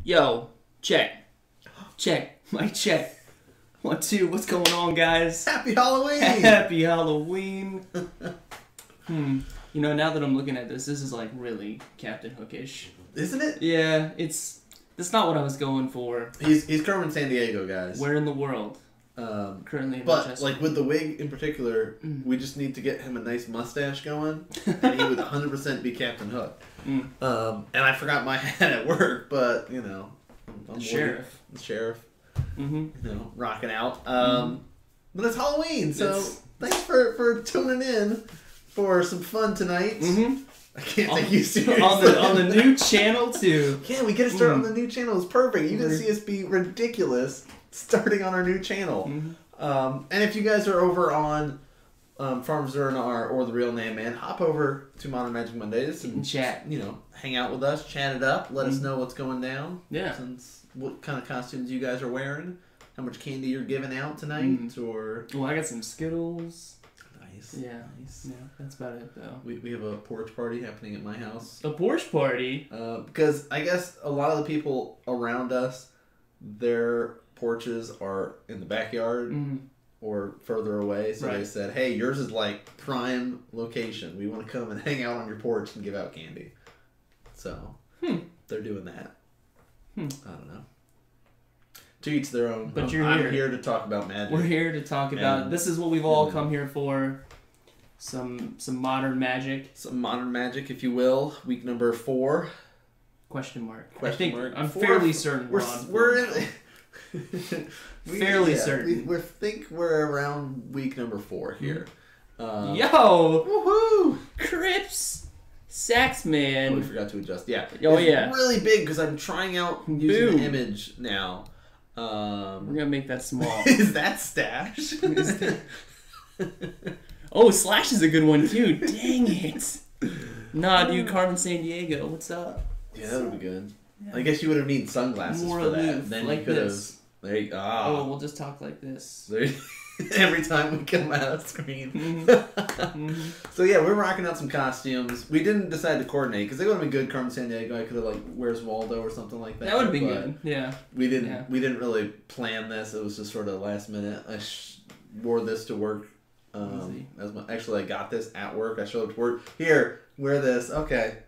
Yo, check. Check. Mic check. 1, 2. What's going on, guys? Happy Halloween! Happy Halloween. You know, now that I'm looking at this is like really Captain Hookish. Isn't it? Yeah, that's not what I was going for. He's Carmen Sandiego, guys. Where in the world? Currently in But, Manchester. like, with the wig in particular, we just need to get him a nice mustache going, and he would 100% be Captain Hook. And I forgot my hat at work, but, you know. I'm Sheriff. The sheriff. Mm-hmm. You know, rocking out. But it's Halloween, so thanks for tuning in for some fun tonight. I can't take you seriously. on the new channel, too. Yeah, we get to start on the new channel. It's perfect. You can see us be ridiculous starting on our new channel. And if you guys are over on Farms Zernar or The Real Name Man, hop over to Modern Magic Mondays and chat. You know, hang out with us, chat it up, let us know what's going down. Yeah. Since what kind of costumes you guys are wearing, how much candy you're giving out tonight, or... Well, I got some Skittles. Nice. Yeah. Nice. Yeah, that's about it, though. We have a porch party happening at my house. A porch party? Because I guess a lot of the people around us, their porches are in the backyard or further away. So they said, hey, yours is like prime location. We want to come and hang out on your porch and give out candy. So they're doing that. I don't know. To each their own. But I'm here to talk about magic. We're here to talk about... This is what we've all come here for. Some modern magic. Some modern magic, if you will. Week number 4. Question mark. I'm 4, fairly certain we're in... fairly certain. We think we're around week number 4 here. Yo! Woohoo! Crips! Sax man. Oh, we forgot to adjust. Yeah. Oh, it's really big because I'm trying out using the image now. We're gonna make that small. Is that Stash? Oh, Slash is a good one too. Dang it! Nah, dude, Carmen Sandiego, what's up? Yeah, that would be good. Yeah. I guess you would have needed sunglasses more for that. Aloof, Then like you could have. There you go. Oh, we'll just talk like this. Every time we come out of screen. So yeah, we're rocking out some costumes. We didn't decide to coordinate because they would have been good. Carmen Sandiego, I could have like Where's Waldo or something like that. That would have been good. Yeah. We didn't. Yeah. We didn't really plan this. It was just sort of last minute. I wore this to work. Actually, I got this at work. I showed up to work. Here, wear this. Okay.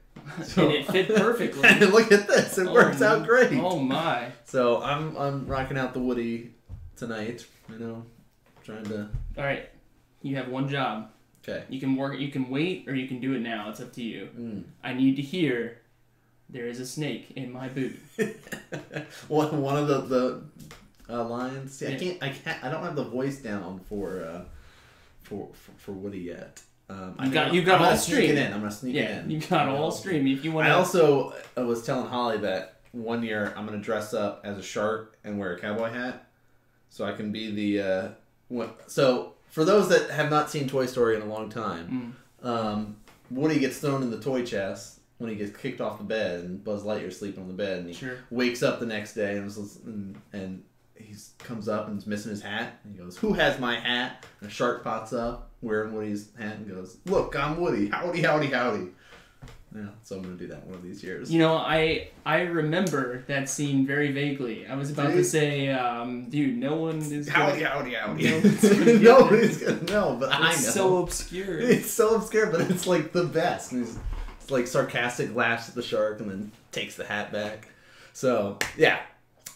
So, and it fit perfectly. And look at this. It works out great. Oh my. So I'm rocking out the Woody tonight. You know. Trying to... All right, you have one job. Okay. You can work. You can wait, or you can do it now. It's up to you. I need to hear. There is a snake in my boot. one of the lines. See, I can't. I don't have the voice down for Woody yet. You got all stream. I'm gonna sneak it in. You got all stream. If you want. I also was telling Holly that one year I'm gonna dress up as a shark and wear a cowboy hat, so I can be the. So, for those that have not seen Toy Story in a long time, Woody gets thrown in the toy chest when he gets kicked off the bed, and Buzz Lightyear's sleeping on the bed, and he wakes up the next day, and he comes up and is missing his hat, and he goes, "Who has my hat?" And a shark pops up wearing Woody's hat and goes, "Look, I'm Woody. Howdy, howdy, howdy." Yeah, so I'm going to do that one of these years. You know, I remember that scene very vaguely. I was about to say, dude, no one is howdy, howdy, howdy. Nobody's going to know, but I know. It's so obscure. It's so obscure, but it's like the best. And it's like sarcastic laughs at the shark and then takes the hat back. So, yeah.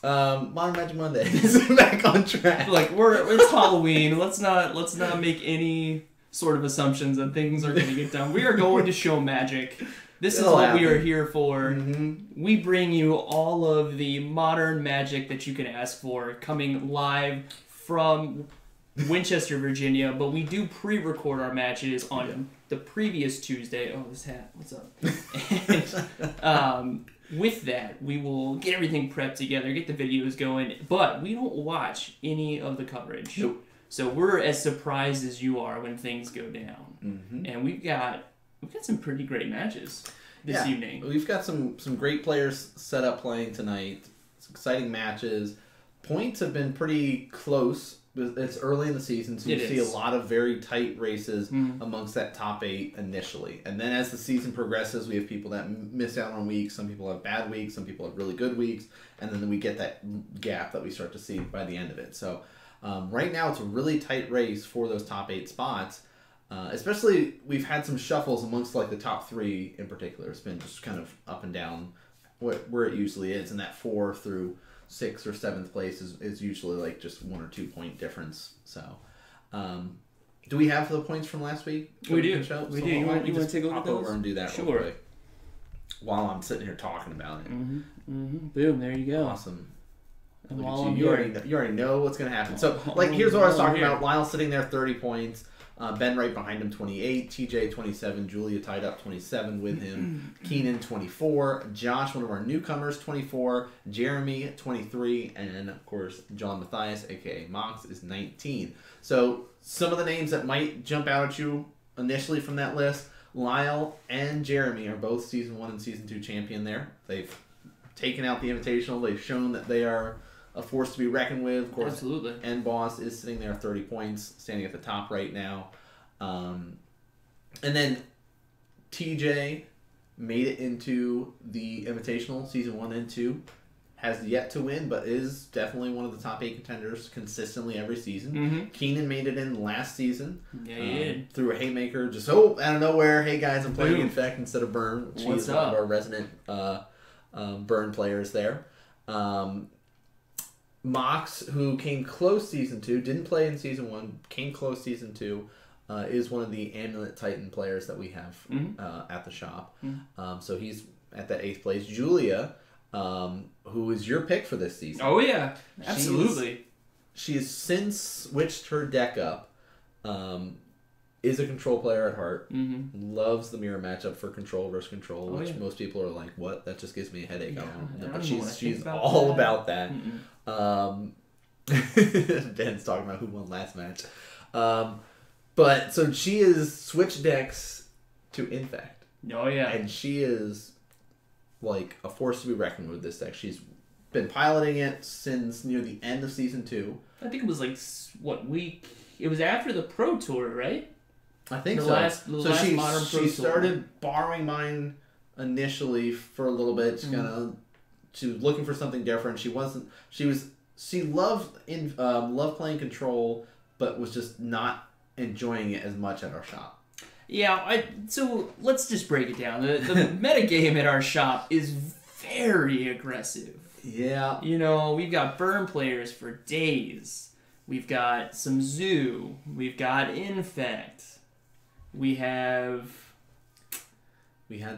Modern Magic Monday is back on track. Like, it's Halloween. Let's not make any sort of assumptions that things are going to get done. We are going to show magic. This is what we are here for. We bring you all of the modern magic that you can ask for, coming live from Winchester, Virginia. But we do pre-record our matches on the previous Tuesday. Oh, this hat. What's up? And, with that, we will get everything prepped together, get the videos going. But we don't watch any of the coverage. Nope. So we're as surprised as you are when things go down. And we've got some pretty great matches this evening. We've got some great players set up playing tonight. Some exciting matches. Points have been pretty close it's early in the season, so you see a lot of very tight races amongst that top 8 initially. And then as the season progresses, we have people that miss out on weeks. Some people have bad weeks. Some people have really good weeks. And then we get that gap that we start to see by the end of it. So right now it's a really tight race for those top 8 spots. Especially, we've had some shuffles amongst like the top 3 in particular. It's been just kind of up and down where it usually is. And that 4 through 6th or 7th place is usually like just 1 or 2 point difference. So, do we have the points from last week? We do. We do. You want to take a look at those? Over and do that real quick while I'm sitting here talking about it. Boom! There you go. Awesome. And you already know what's going to happen. So, here's what I was talking about. Lyle sitting there, 30 points. Ben right behind him, 28. TJ, 27. Julia tied up, 27 with him. Keenan, 24. Josh, one of our newcomers, 24. Jeremy, 23. And, of course, John Matthias, a.k.a. Mox, is 19. So, some of the names that might jump out at you initially from that list, Lyle and Jeremy are both Season 1 and Season 2 champion there. They've taken out the Invitational. They've shown that they are a force to be reckoned with. Of course, absolutely. And Boss is sitting there 30 points, standing at the top right now. And then TJ made it into the Invitational Season 1 and 2. Has yet to win, but is definitely one of the top 8 contenders consistently every season. Keenan made it in last season. Yeah, he did. Through a haymaker. Just, out of nowhere, hey guys, I'm playing Infect instead of Burn. She's one of our resident Burn players there. Mox, who came close Season 2, didn't play in Season 1, came close Season 2, is one of the Amulet Titan players that we have at the shop. So he's at that 8th place. Julia, who is your pick for this season. Oh, yeah. Absolutely. She has since switched her deck up. Is a control player at heart. Loves the mirror matchup for control versus control, which most people are like, what? That just gives me a headache. But she's all about that. Ben's talking about who won last match. But so she is switched decks to Infect. Oh, yeah. And she is like a force to be reckoned with this deck. She's been piloting it since near the end of Season 2. I think it was like, what week? It was after the Pro Tour, right? I think she started borrowing mine initially for a little bit. She was looking for something different. She loved playing control, but was just not enjoying it as much at our shop. Yeah, so let's just break it down. The metagame at our shop is very aggressive. Yeah. We've got Burn players for days. We've got some Zoo. We've got Infect. We had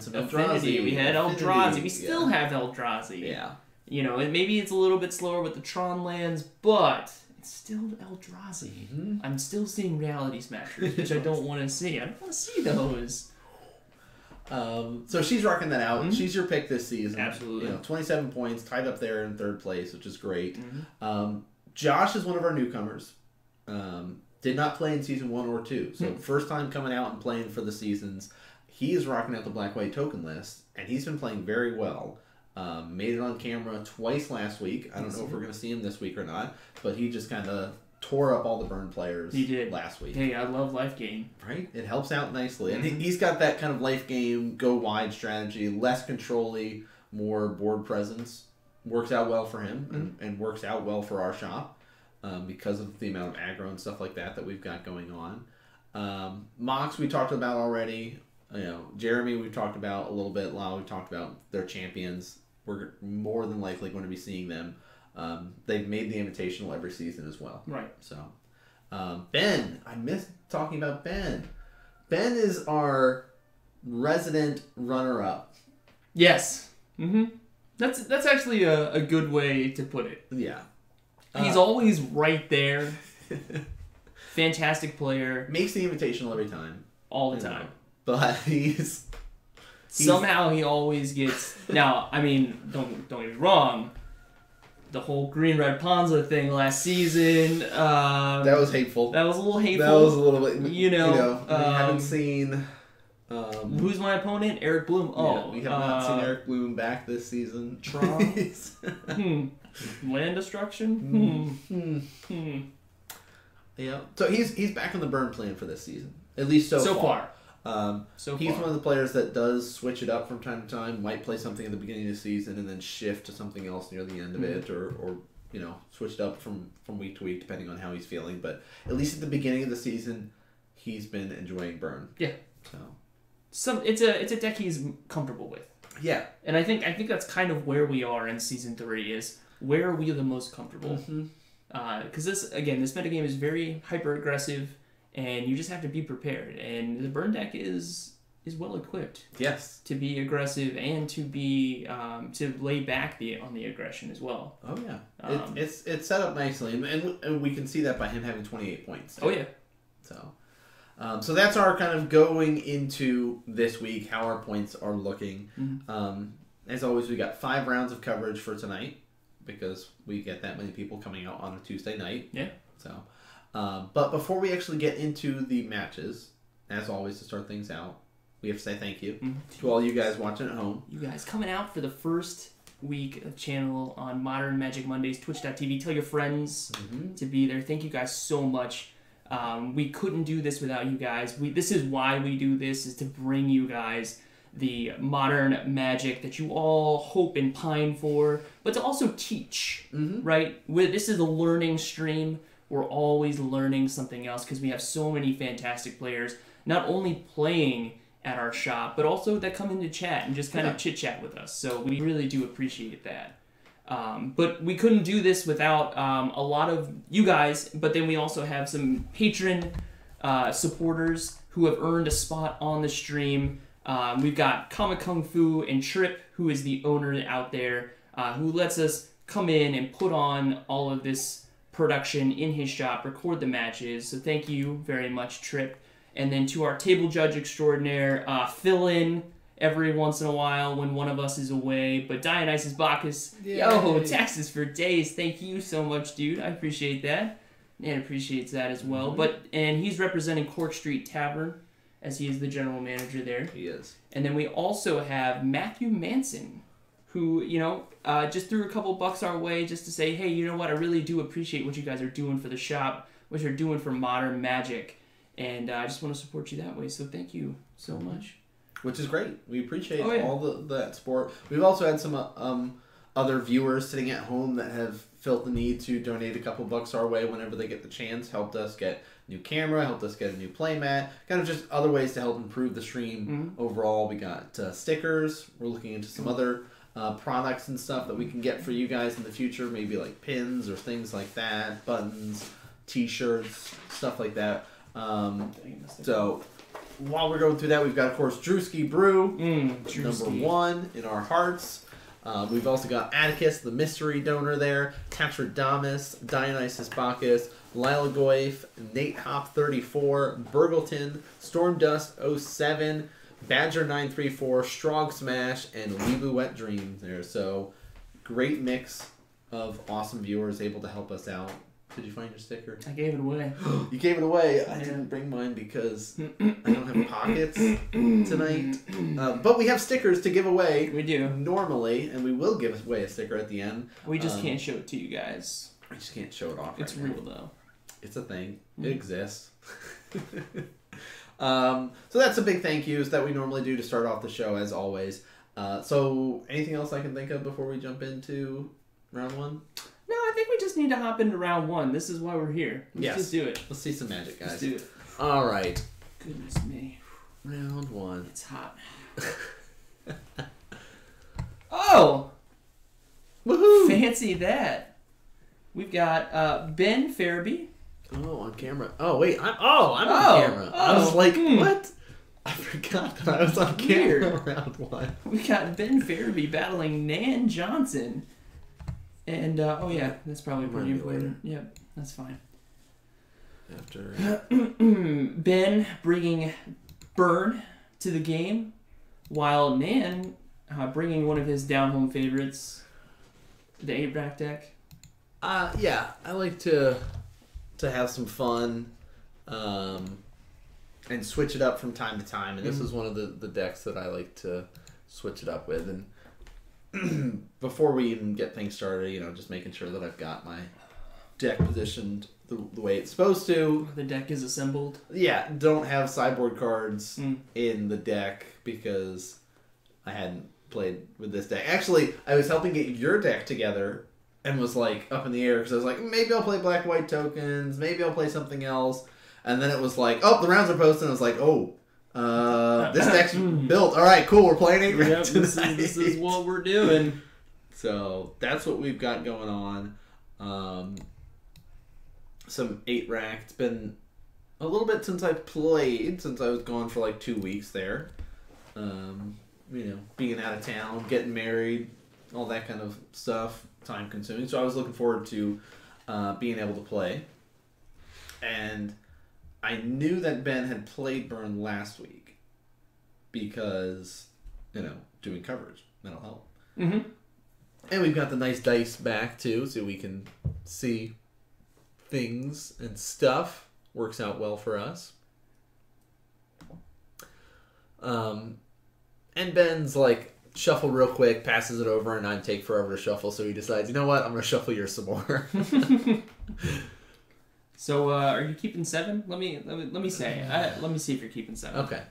some Eldrazi. We had Eldrazi. We still have Eldrazi. Yeah. And maybe it's a little bit slower with the Tron lands, but it's still Eldrazi. I'm still seeing Reality Smashers, which I don't want to see. I don't want to see those. So she's rocking that out. She's your pick this season. Absolutely. 27 points, tied up there in 3rd place, which is great. Josh is one of our newcomers. Did not play in Season 1 or 2. So first time coming out and playing for the seasons. He is rocking out the Black-White token list, and he's been playing very well. Made it on camera twice last week. I don't know if we're going to see him this week or not, but he just kind of tore up all the Burn players last week. Hey, I love life game. Right? It helps out nicely. And he's got that kind of life game, go wide strategy, less control-y, more board presence. Works out well for him and works out well for our shop. Because of the amount of aggro and stuff like that we've got going on. Mox we talked about already. Jeremy we've talked about a little bit. Lyle we've talked about their champions. We're more than likely going to be seeing them. They've made the Invitational every season as well. Right. So, Ben, I missed talking about Ben. Ben is our resident runner-up. Yes. That's actually a good way to put it. Yeah. He's always right there. Fantastic player. Makes the Invitational every time. All the time. But he's somehow he always gets... Now, I mean, don't get me wrong. The whole green-red Ponza thing last season... that was hateful. That was a little hateful. That was a little bit... we haven't seen... who's my opponent? Eric Bloom. Oh, we have not seen Eric Bloom back this season. Tron. Land destruction. Yeah. So he's back on the burn plan for this season, at least so far. He's one of the players that does switch it up from time to time. Might play something at the beginning of the season and then shift to something else near the end of it, or switch it up from week to week depending on how he's feeling. But at least at the beginning of the season, he's been enjoying burn. Yeah. It's a deck he's comfortable with. Yeah. And I think that's kind of where we are in season 3 is where are we the most comfortable? Because this metagame is very hyper aggressive, and you just have to be prepared. And the burn deck is well equipped. Yes. To be aggressive and to be to lay back on the aggression as well. Oh yeah. It's set up nicely, and we can see that by him having 28 points. Oh yeah. So that's our kind of going into this week, how our points are looking. As always, we got 5 rounds of coverage for tonight because we get that many people coming out on a Tuesday night. Yeah. So, but before we actually get into the matches, as always, to start things out, we have to say thank you to all you guys watching at home. You guys coming out for the first week of channel on Modern Magic Mondays, twitch.tv. Tell your friends to be there. Thank you guys so much. We couldn't do this without you guys. This is why we do this, is to bring you guys the modern magic that you all hope and pine for, but to also teach, right? This is a learning stream. We're always learning something else because we have so many fantastic players, not only playing at our shop, but also that come into chat and just kind of chit-chat with us. So we really do appreciate that. But we couldn't do this without a lot of you guys, but then we also have some patron supporters who have earned a spot on the stream. We've got Comic Kung Fu and Trip, who is the owner out there, who lets us come in and put on all of this production in his shop, record the matches. So thank you very much, Trip. And then to our table judge extraordinaire, fill in every once in a while when one of us is away. But Dionysus Bacchus, Texas for days. Thank you so much, dude. I appreciate that. Dan appreciates that as well. And he's representing Cork Street Tavern, as he is the general manager there. He is. And then we also have Matthew Manson, who, just threw a couple bucks our way just to say, hey, you know what? I really do appreciate what you guys are doing for the shop, what you're doing for Modern Magic. And I just want to support you that way. So thank you so much. Which is great. We appreciate all that support. We've also had some other viewers sitting at home that have felt the need to donate a couple bucks our way whenever they get the chance. Helped us get a new camera, helped us get a new playmat. Kind of just other ways to help improve the stream overall. We got stickers. We're looking into some other products and stuff that we can get for you guys in the future. Maybe like pins or things like that. Buttons, t-shirts, stuff like that. So while we're going through that, we've got, of course, Drewski Brew, number 1 in our hearts. We've also got Atticus, the mystery donor there, Tatradamus, Dionysus Bacchus, Lila Goif, Nate Hop 34, Burgleton, Stormdust 07, Badger 934, Strog Smash, and Weeboo Wet Dream there. So great mix of awesome viewers able to help us out. Did you find your sticker? I gave it away. You gave it away. I didn't bring mine because I don't have pockets tonight. But we have stickers to give away. We do. Normally, and we will give away a sticker at the end. We just can't show it to you guys. We just can't show it off. It's real, though. It's a thing. It exists. So that's a big thank yous that we normally do to start off the show, as always. So anything else I can think of before we jump into round 1? No, I think we just need to hop into round 1. This is why we're here. Let's just do it. Let's see some magic, guys. Let's do it. All right. Goodness me. Round 1. It's hot. Oh! Woohoo! Fancy that. We've got Ben Farabee. Oh, on camera. Oh, wait. I'm on camera. I was like, what? I forgot that I was on camera round 1. We got Ben Farabee battling Nan Johnson. And, that's probably pretty important. Yep, that's fine. After Ben bringing Burn to the game, while Nan bringing one of his down-home favorites, the 8-rack deck. Yeah, I like to have some fun and switch it up from time to time. And this is one of the decks that I like to switch it up with. And before we even get things started, just making sure that I've got my deck positioned the way it's supposed to. The deck is assembled. Yeah, don't have sideboard cards in the deck because I hadn't played with this deck. Actually, I was helping get your deck together and was like up in the air because I was like, maybe I'll play black-white tokens, maybe I'll play something else. And then it was like, oh, the rounds are posted. And I was like, oh, this deck's built. All right, cool. We're playing 8 Yep, this is what we're doing. So that's what we've got going on. Some 8-rack. It's been a little bit since I played, since I was gone for like 2 weeks there. Being out of town, getting married, all that kind of stuff, time consuming. So I was looking forward to being able to play. And I knew that Ben had played Burn last week because, doing coverage. That'll help. Mm-hmm. And we've got the nice dice back too, so we can see things and stuff. Works out well for us. And Ben's like, shuffle real quick, passes it over, and I take forever to shuffle, so he decides, you know what, I'm going to shuffle yours some more. So, are you keeping 7? Let me say. Let me see if you're keeping 7. Okay.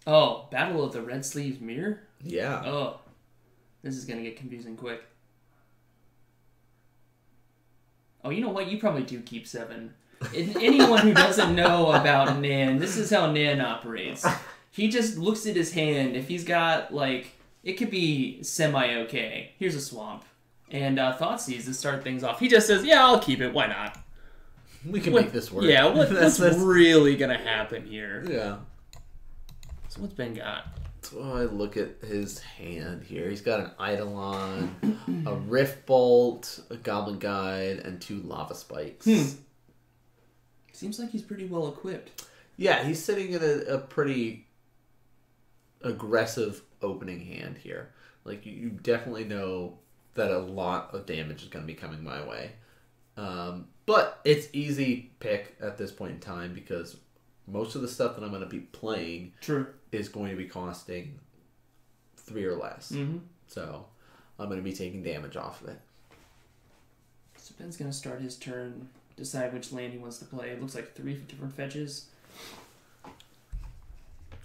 Oh, Battle of the Red Sleeves Mirror? Yeah. Oh, this is going to get confusing quick. Oh, you know what? You probably do keep 7. Anyone who doesn't know about Nan, this is how Nan operates. He just looks at his hand. If he's got, it could be semi-okay. Here's a swamp. And Thoughtseize to start things off. He just says, yeah, I'll keep it. Why not? We can make this work. Yeah, what's really going to happen here? Yeah. So what's Ben got? So I look at his hand here. He's got an Eidolon, a Rift Bolt, a Goblin Guide, and 2 Lava Spikes. Seems like he's pretty well equipped. Yeah, he's sitting in a pretty aggressive opening hand here. Like, you definitely know that a lot of damage is going to be coming my way. But it's easy pick at this point in time because most of the stuff that I'm going to be playing is going to be costing 3 or less. Mm-hmm. So I'm going to be taking damage off of it. So Ben's going to start his turn, decide which land he wants to play. It looks like 3 different fetches.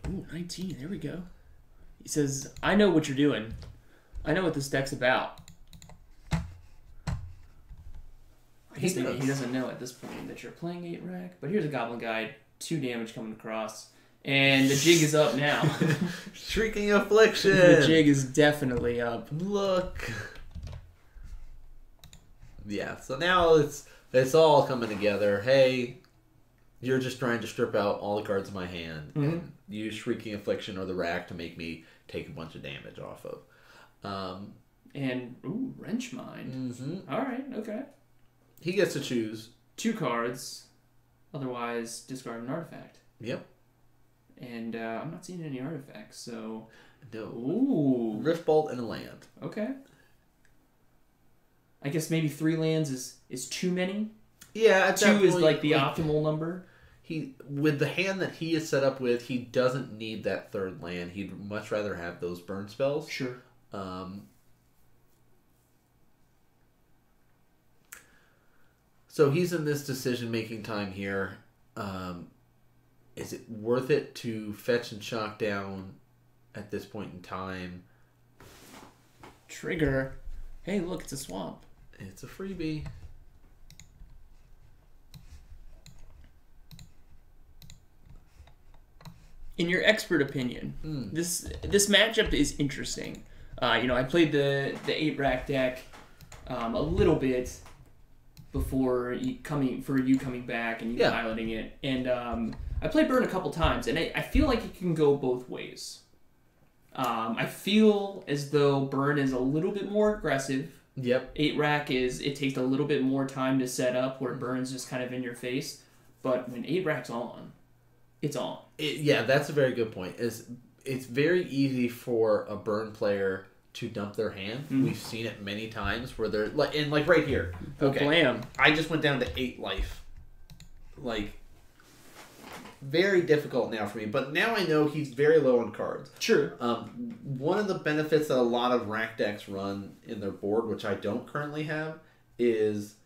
Ooh, 19. There we go. He says, I know what you're doing. I know what this deck's about. I guess maybe he doesn't know at this point that you're playing 8-rack. But here's a Goblin Guide. 2 damage coming across. And the jig is up now. Shrieking Affliction! The jig is definitely up. Look. Yeah, so now it's all coming together. Hey, you're just trying to strip out all the cards in my hand and use Shrieking Affliction or the rack to make me take a bunch of damage off of. Wrench Mind. Mm-hmm. All right, okay. He gets to choose 2 cards, otherwise discard an artifact. Yep. And I'm not seeing any artifacts, so... No. Ooh. Rift Bolt and a land. Okay. I guess maybe 3 lands is too many? Yeah, at 2 that is point, the optimal number? With the hand that he is set up with, he doesn't need that 3rd land. He'd much rather have those burn spells. Sure. So he's in this decision-making time here. Is it worth it to fetch and shock down at this point in time? Trigger. Hey, look, it's a swamp. It's a freebie. In your expert opinion, this matchup is interesting. I played the 8-rack deck a little bit before you coming back and you piloting it, and I played Burn a couple times, and I feel like it can go both ways. I feel as though Burn is a little bit more aggressive. Yep. 8-rack it takes a little bit more time to set up, where Burn's just kind of in your face. But when 8-rack's on, it's on. Yeah, that's a very good point. It's very easy for a Burn player to dump their hand. We've seen it many times where they're like right here. Okay. Blam. I just went down to 8 life. Very difficult now for me, but now I know he's very low on cards. True. One of the benefits that a lot of rack decks run in their board, which I don't currently have, is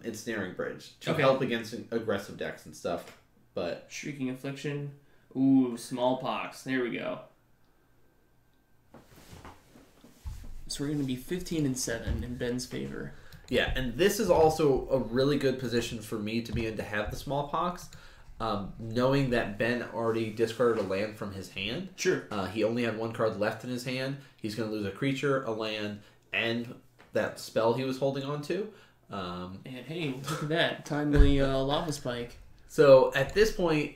Ensnaring Bridge to help against aggressive decks and stuff. But Shrieking Affliction. Ooh, Smallpox. There we go. So we're going to be 15-7 in Ben's favor. Yeah, and this is also a really good position for me to be in to have the Smallpox. Knowing that Ben already discarded a land from his hand. Sure. He only had one card left in his hand. He's going to lose a creature, a land, and that spell he was holding on to. And hey, look at that. Timely Lava Spike. So at this point,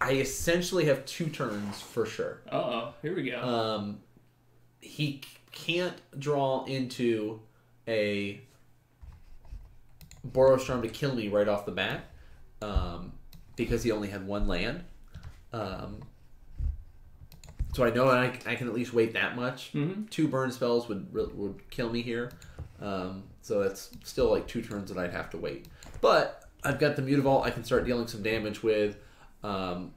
I essentially have 2 turns for sure. Uh-oh, here we go. He can't draw into a Borrowstorm to kill me right off the bat because he only had 1 land. So I know I can at least wait that much. 2 burn spells would kill me here. So that's still like 2 turns that I'd have to wait. But I've got the Mutavault I can start dealing some damage with. And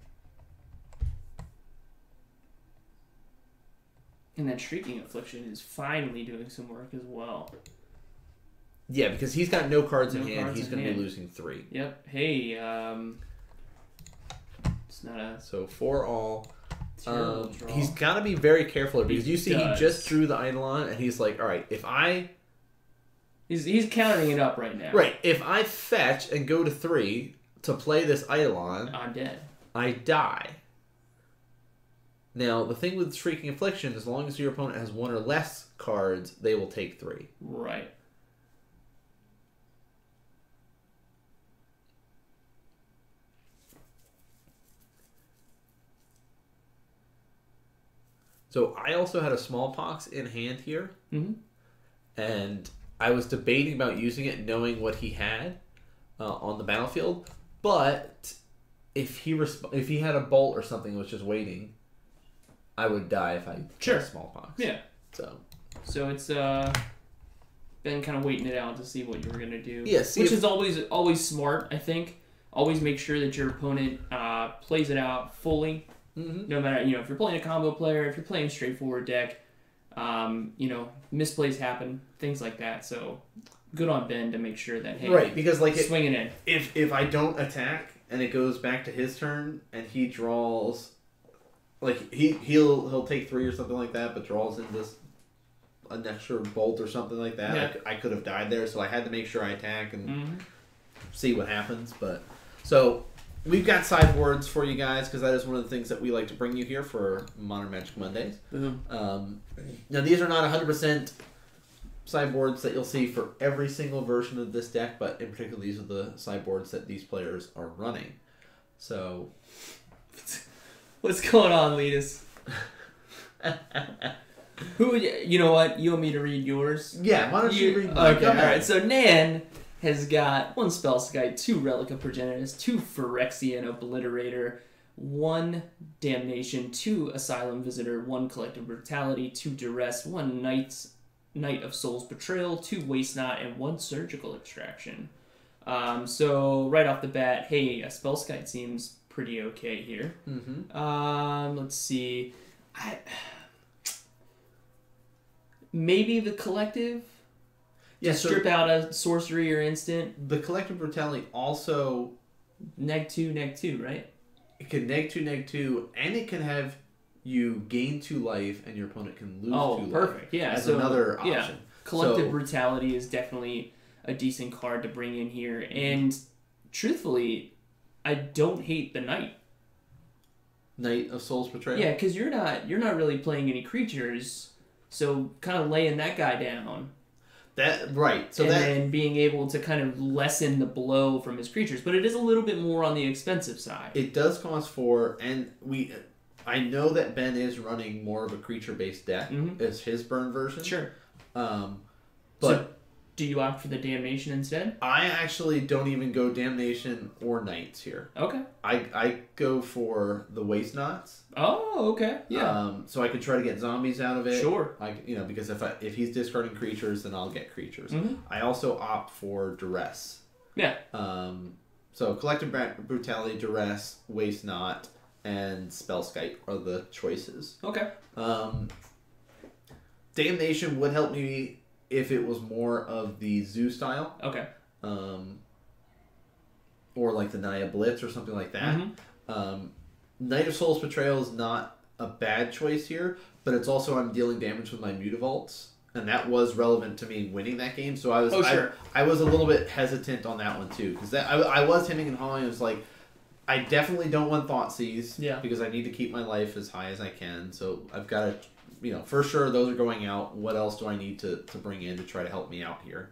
that Shrieking Affliction is finally doing some work as well. Yeah, because he's got no cards in hand. He's going to be losing 3. Yep. Hey, it's not a... So 4 all. Terrible draw. He's got to be very careful because you see does. he just drew the Eidolon and he's like, all right, if I... He's counting it up right now. Right. If I fetch and go to 3 to play this Eidolon... I'm dead. I die. Now, the thing with Shrieking Affliction, as long as your opponent has 1 or less cards, they will take 3. Right. So I also had a Smallpox in hand here. Mm-hmm. And I was debating about using it knowing what he had on the battlefield. But if he had a Bolt or something and was just waiting, I would die if I had Smallpox. Yeah. So it's Ben kind of waiting it out to see what you were gonna do. Yeah, which is always smart. I think always make sure that your opponent plays it out fully. Mm-hmm. No matter if you're playing a combo player, if you're playing a straightforward deck, misplays happen, things like that. So good on Ben to make sure that right, because like swinging in. If I don't attack and it goes back to his turn and he draws. Like he'll take 3 or something like that, but draws in an extra Bolt or something like that. Yeah. I could have died there, so I had to make sure I attack and see what happens. But so we've got sideboards for you guys because that is one of the things that we like to bring you here for Modern Magic Mondays. Mm-hmm. Now these are not 100% sideboards that you'll see for every single version of this deck, but in particular these are the sideboards that these players are running. So. What's going on, Letus? You know what? You want me to read yours? Yeah, why don't you read mine? Okay, alright. So Nan has got 1 Spellskite, 2 Relica Progenitus, 2 Phyrexian Obliterator, 1 Damnation, 2 Asylum Visitor, 1 Collective Brutality, 2 Duress, 1 Night of Soul's Betrayal, 2 Waste Not, and 1 Surgical Extraction. So right off the bat, hey, a Spellskite seems pretty okay here. Mm-hmm. Let's see. Maybe the Collective. Yeah, strip out a sorcery or instant. The Collective Brutality also neg 2, right? It can neg 2, and it can have you gain 2 life, and your opponent can lose 2 life. Perfect. Yeah, as another option. Yeah. Collective Brutality is definitely a decent card to bring in here, and truthfully, I don't hate the Knight. Night of Soul's Betrayal? Yeah, because you're not really playing any creatures, so kind of laying that guy down. Then being able to kind of lessen the blow from his creatures, but it is a little bit more on the expensive side. It does cost 4, and I know that Ben is running more of a creature-based deck as his burn version. Sure. But do you opt for the Damnation instead? I actually don't even go Damnation or Knights here. Okay. I go for the Waste Knots. Oh, okay. Yeah. So I could try to get zombies out of it. Sure. Because if he's discarding creatures, then I'll get creatures. Mm-hmm. I also opt for Duress. Yeah. So Collective Brutality, Duress, Waste Not, and Spellskite are the choices. Okay. Damnation would help me if it was more of the zoo style. Okay. Or like the Naya Blitz or something like that. Mm-hmm. Knight of Souls Betrayal is not a bad choice here, but it's also I'm dealing damage with my Mutavaults, and that was relevant to me winning that game. So I was I was a little bit hesitant on that one too, because I was hemming and hawing. I was like, I definitely don't want Thoughtseize, because I need to keep my life as high as I can. So I've got to, for sure those are going out. What else do I need to bring in to try to help me out here?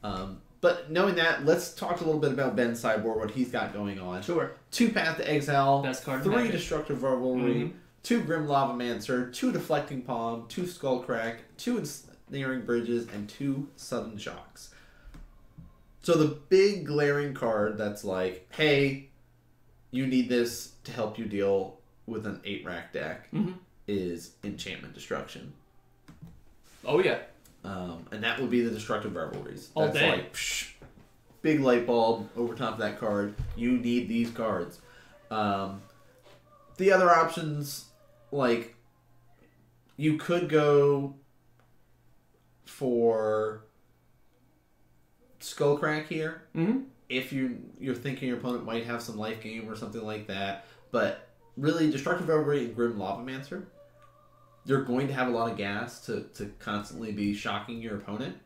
But knowing that, let's talk a little bit about Ben's sideboard, what he's got going on. Sure. 2 Path to Exile, Best card 3 Destructive Revelry, 2 Grim Lavamancer, 2 Deflecting Palm, 2 Skullcrack, 2 Ensnaring Bridges, and 2 Sudden Shocks. So the big glaring card that's like, hey, you need this to help you deal with an 8-rack deck is Enchantment Destruction. Oh, yeah. And that would be the Destructive Revelries. All That's day. like, big light bulb over top of that card. You need these cards. The other options, like, you could go for Skullcrack here. If you're thinking your opponent might have some life gain or something like that. But really, Destructive Revelry and Grim Lavamancer, you're going to have a lot of gas to constantly be shocking your opponent.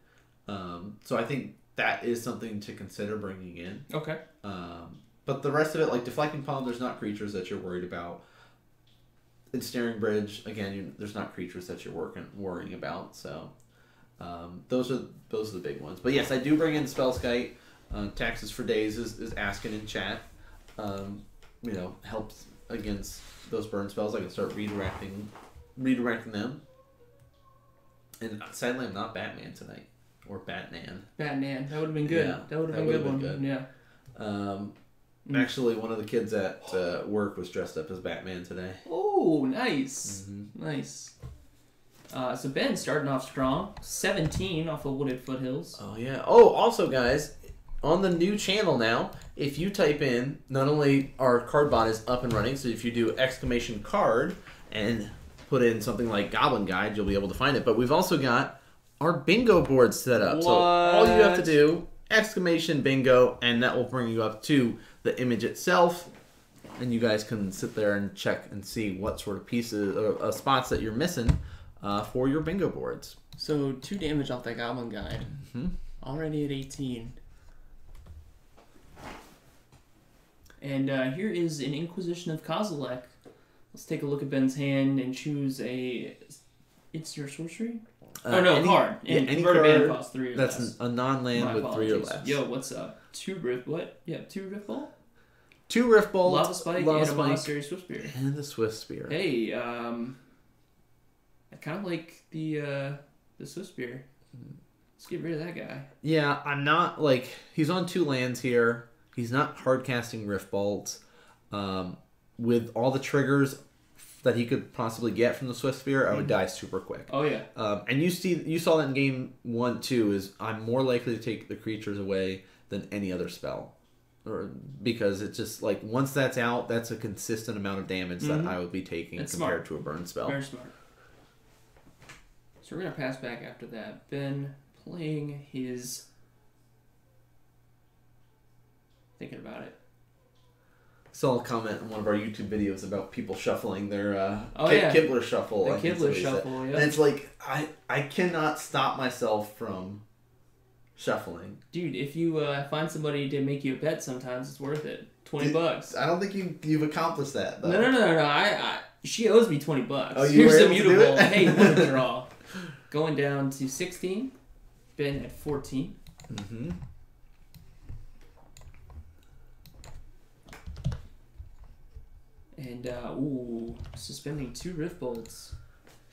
So I think that is something to consider bringing in. Okay. But the rest of it, like Deflecting Palm, there's not creatures that you're worried about. Ensnaring Bridge, again, there's not creatures that you're worrying about. So those are the big ones. But yes, I do bring in Spellskite. Taxes for Days is asking in chat. Helps against those burn spells. I can start redirecting them. And sadly, I'm not Batman tonight. Or Batman. Batman. That would have been good. Yeah, that would have been a good one. Good. Yeah. Actually, one of the kids at work was dressed up as Batman today. Oh, nice. Nice. So Ben starting off strong. 17 off of Wooded Foothills. Oh, yeah. Oh, also, guys, on the new channel now, if you type in, not only our card bot is up and running, so if you do !card and put in something like Goblin Guide, you'll be able to find it. But we've also got our bingo board set up. What? So all you have to do, !bingo, and that will bring you up to the image itself. And you guys can sit there and check and see what sort of pieces or spots that you're missing for your bingo boards. So 2 damage off that Goblin Guide. Already at 18. And here is an Inquisition of Kozilek. Let's take a look at Ben's hand and choose a... It's your sorcery? Card. And any card card costs 3 or that's less. a non-land with 3 or less. Yo, what's up? 2 Rift... What? Yeah, 2 Rift Ball? 2 Rift Bolt, Lava Spike, and a Monastery Swift Spear. And the Swift Spear. Hey, I kind of like the Swift Spear. Let's get rid of that guy. Yeah, I'm not, like... He's on 2 lands here. He's not hard casting Rift Bolts. With all the triggers that he could possibly get from the Swift Spear, I would die super quick. Oh, yeah. And you saw that in game 1, too, is I'm more likely to take the creatures away than any other spell. Because it's just, like, once that's out, that's a consistent amount of damage that I would be taking compared to a burn spell. Very smart. So we're going to pass back after that. Ben playing his... Thinking about it. Saw a comment in one of our YouTube videos about people shuffling their Kibler shuffle. The Kibler shuffle, yeah. And it's like, I cannot stop myself from shuffling. Dude, if you find somebody to make you a bet sometimes, it's worth it. $20. I don't think you've accomplished that, though. No. She owes me $20. Oh, you Here's were the able to do mutable. it? Hey, what a draw. Going down to 16. Ben at 14. Mm-hmm. And, suspending 2 Rift Bolts.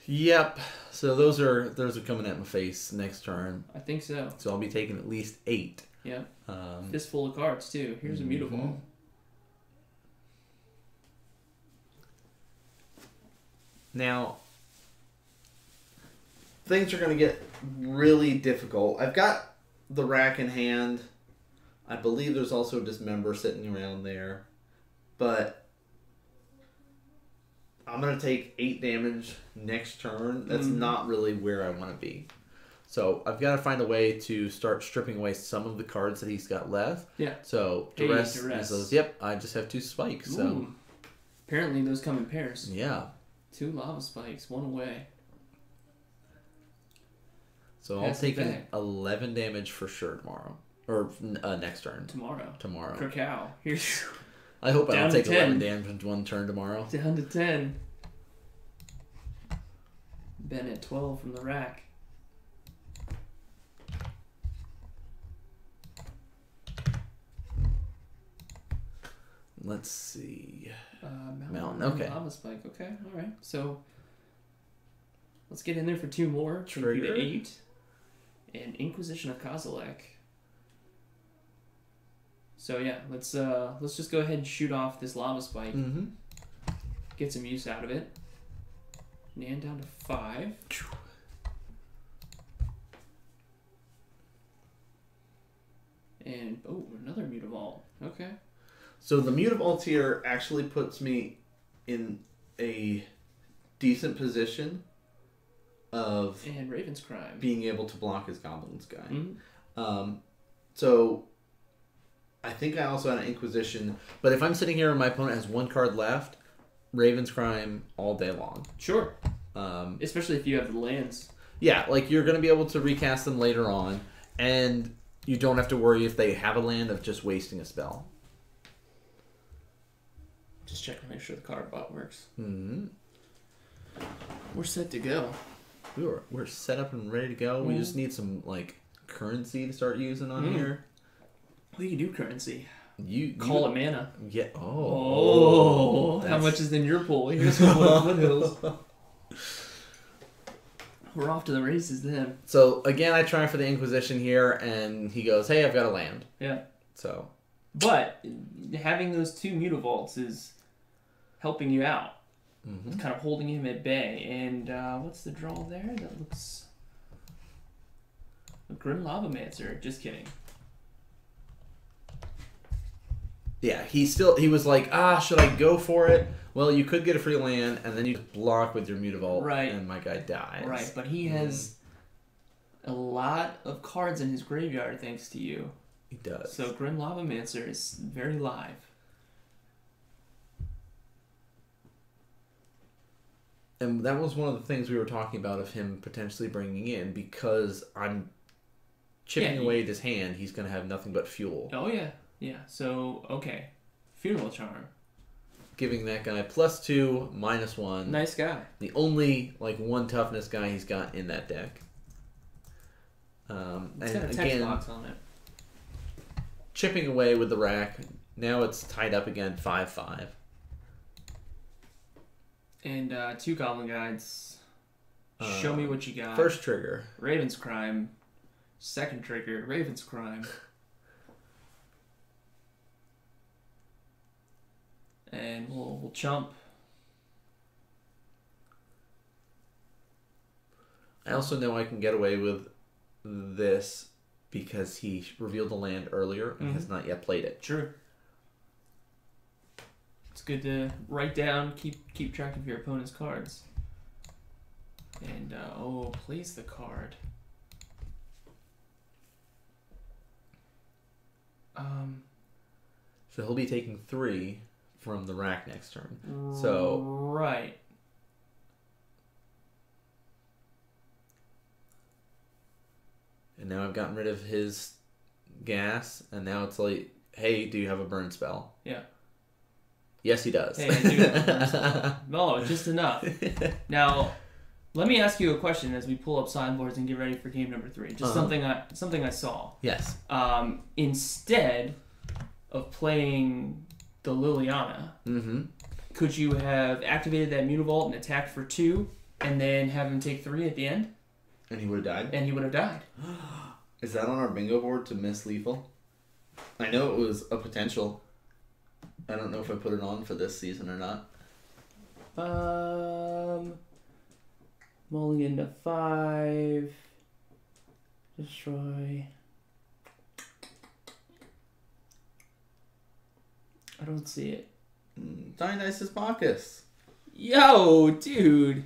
Yep. So those are coming at my face next turn. I think so. So I'll be taking at least 8. Yeah. Fistful of cards, too. Here's a mutable. Now, things are going to get really difficult. I've got the rack in hand. I believe there's also a Dismember sitting around there. But I'm going to take 8 damage next turn. That's not really where I want to be. So I've got to find a way to start stripping away some of the cards that he's got left. Yeah. So Duress is those. Yep, I just have 2 spikes. Ooh. So apparently those come in pairs. Yeah. 2 lava spikes, 1 away. So I'll take 11 damage for sure tomorrow. Or next turn. Tomorrow. Cacao. Here's I hope I don't take 11 damage in 1 turn tomorrow. Down to 10. Ben at 12 from the rack. Let's see. Mountain. Okay. Lava spike. Okay. All right. So let's get in there for 2 more. Trigger. To 8. And Inquisition of Kozilek. So yeah, let's just go ahead and shoot off this lava spike. Mm-hmm. Get some use out of it. Nan down to 5. And another Mutavault. Okay. So the Mutavault here actually puts me in a decent position of Raven's Crime being able to block his Goblins guy. Mm-hmm. So I think I also had an Inquisition, but if I'm sitting here and my opponent has 1 card left, Raven's Crime all day long. Sure. Especially if you have the lands. Yeah, like you're going to be able to recast them later on, and you don't have to worry if they have a land of just wasting a spell. Just check to make sure the card bot works. Mm-hmm. We're set to go. We're set up and ready to go. We just need some like currency to start using on here. Well, you can do currency. You call it mana. Yeah. How much is in your pool? Here's what hills. We're off to the races then. So again, I try for the Inquisition here, and he goes, "Hey, I've got a land." Yeah. So. But having those 2 Mutavaults is helping you out. Mm-hmm. It's kind of holding him at bay. And what's the draw there? That looks... a Grim Lavamancer. Just kidding. Yeah, he was like, should I go for it? Well, you could get a free land, and then you just block with your Mutavault, right, and my guy dies. Right, but he has a lot of cards in his graveyard thanks to you. He does. So Grim Lavamancer is very live. And that was one of the things we were talking about of him potentially bringing in, because I'm chipping away at his hand. He's going to have nothing but fuel. Oh, yeah. Yeah, so, okay. Funeral Charm. Giving that guy +2, -1. Nice guy. The only, 1 toughness guy he's got in that deck. It's got a text box on it. Chipping away with the rack. Now it's tied up again, 5/5. And 2 Goblin Guides. Show me what you got. First trigger. Raven's Crime. Second trigger. Raven's Crime. And we'll chump. I also know I can get away with this because he revealed the land earlier and has not yet played it. True. It's good to write down, keep track of your opponent's cards. And plays the card. So he'll be taking 3 from the rack next turn. So right. And now I've gotten rid of his gas, and now it's like, hey, do you have a burn spell? Yeah. Yes, he does. Hey, I do have a burn spell. No, just enough. Now, let me ask you a question as we pull up sideboards and get ready for game number 3. Just something I saw. Yes. Instead of playing the Liliana, could you have activated that Mutavault and attacked for 2, and then have him take 3 at the end? And he would have died? And he would have died. Is that on our bingo board to miss lethal? I know it was a potential. I don't know if I put it on for this season or not. Mulligan to 5. Destroy. I don't see it. Dionysus Bacchus. Yo, dude.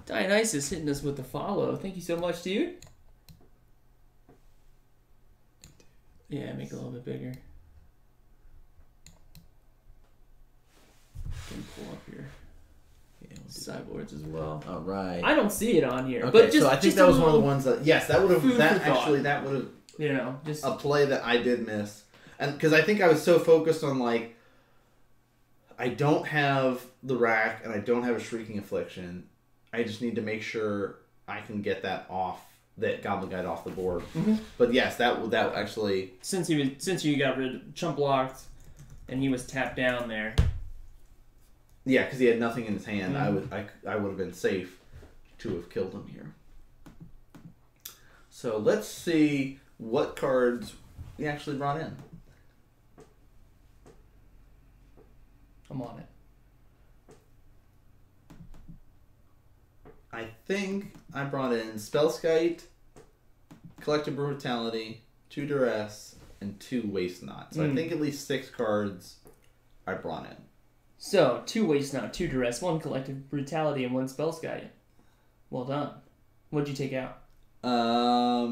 Dionysus hitting us with the follow. Thank you so much, dude. Yeah, make it a little bit bigger. Can pull up your sideboards as well. All right. I don't see it on here, Okay, but just so I think just that was one of the ones that that would have you know, just a play that I did miss, and because I think I was so focused on like I don't have the rack and I don't have a Shrieking Affliction. I just need to make sure I can get that Goblin Guide off the board. Mm-hmm. But yes, that actually since you got rid of chump blocked and he was tapped down there. Yeah, because he had nothing in his hand. Mm-hmm. I would have been safe to have killed him here. So let's see what cards we actually brought in. I'm on it. I think I brought in Spellskite, Collective Brutality, 2 Duress, and 2 Waste Knot. So I think at least 6 cards I brought in. So, 2 Waste Knot, 2 Duress, 1 Collective Brutality, and 1 Spellskite. Well done. What'd you take out? My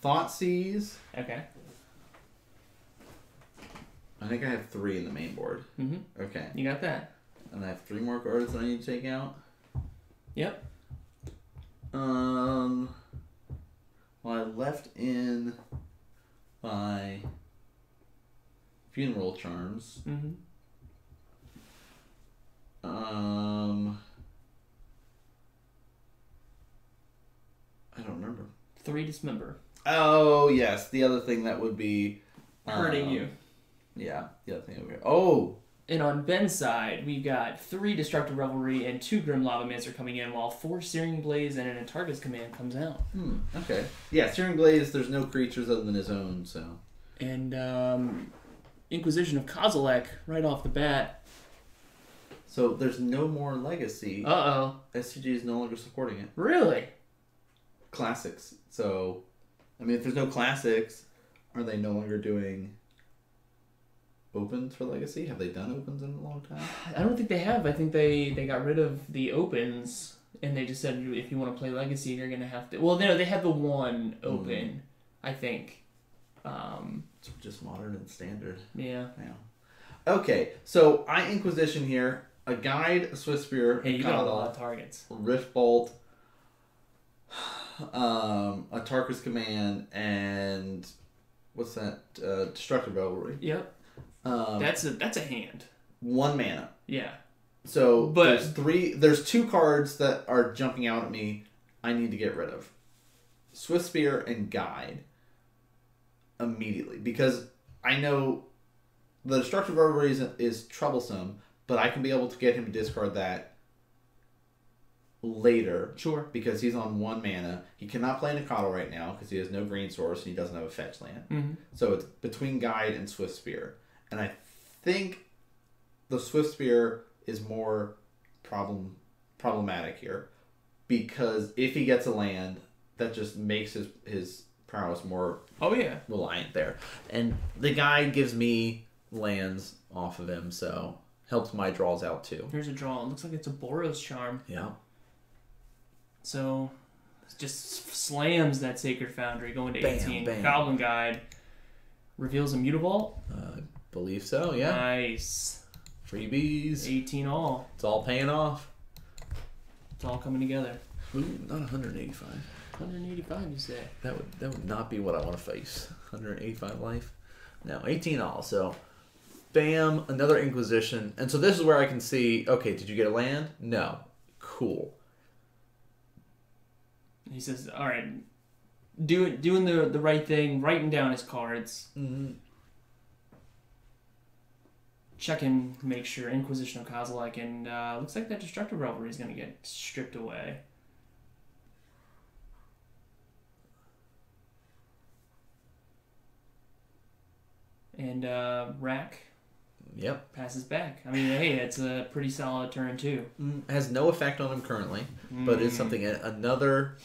Thoughtseize. Okay. I think I have 3 in the main board. Mm-hmm. Okay. You got that. And I have 3 more cards that I need to take out. Yep. Well, I left in my Funeral Charms. Mm-hmm. I don't remember. 3 Dismember. Oh, yes. The other thing that would be... hurting you. Yeah, the other thing over here. Oh! And on Ben's side, we've got 3 Destructive Revelry and 2 Grim Lavamancer coming in, while 4 Searing Blaze and an Antargus Command comes out. Okay. Yeah, Searing Blaze, there's no creatures other than his own, so... And Inquisition of Kozilek right off the bat. So there's no more Legacy. Uh-oh. SCG is no longer supporting it. Really? Classics. So, I mean, if there's no Classics, are they no longer doing... opens for Legacy? Have they done opens in a long time? I don't think they have. I think they got rid of the opens, and they just said if you want to play Legacy, you're going to have to... Well, no, they had the one open, I think. It's just Modern and Standard. Yeah. Okay, so I Inquisition here. A Guide, a Swift Spear, Hey, you got a lot of targets. Rift Bolt, a Tarkus Command, and... what's that? Destructive Revelry. Yep. That's a hand. 1 mana. Yeah. So there's 2 cards that are jumping out at me I need to get rid of. Swift Spear and Guide. Immediately. Because I know the Destructive Revelry is troublesome, but I can be able to get him to discard that later. Sure. Because he's on 1 mana. He cannot play Nikado right now because he has no green source and he doesn't have a fetch land. Mm-hmm. So it's between Guide and Swift Spear. And I think the Swift Spear is more problematic here. Because if he gets a land, that just makes his prowess more reliant there. And the Guide gives me lands off of him, so helps my draws out too. Here's a draw. It looks like it's a Boros Charm. Yeah. So it just slams that Sacred Foundry going to 18. Bam. Goblin Guide reveals a Mutavault. I believe so, yeah. Nice. Freebies. 18 all. It's all paying off. It's all coming together. Ooh, not 185. 185, you say? That would not be what I want to face. 185 life. No, 18 all. So, bam, another Inquisition. And so this is where I can see, okay, did you get a land? No. Cool. He says, all right, doing the right thing, writing down his cards. Mm-hmm. Checking, make sure Inquisition of Kozilek, and looks like that Destructive Revelry is going to get stripped away. And Rack passes back. I mean, hey, it's a pretty solid turn, too. Has no effect on him currently, but is something, another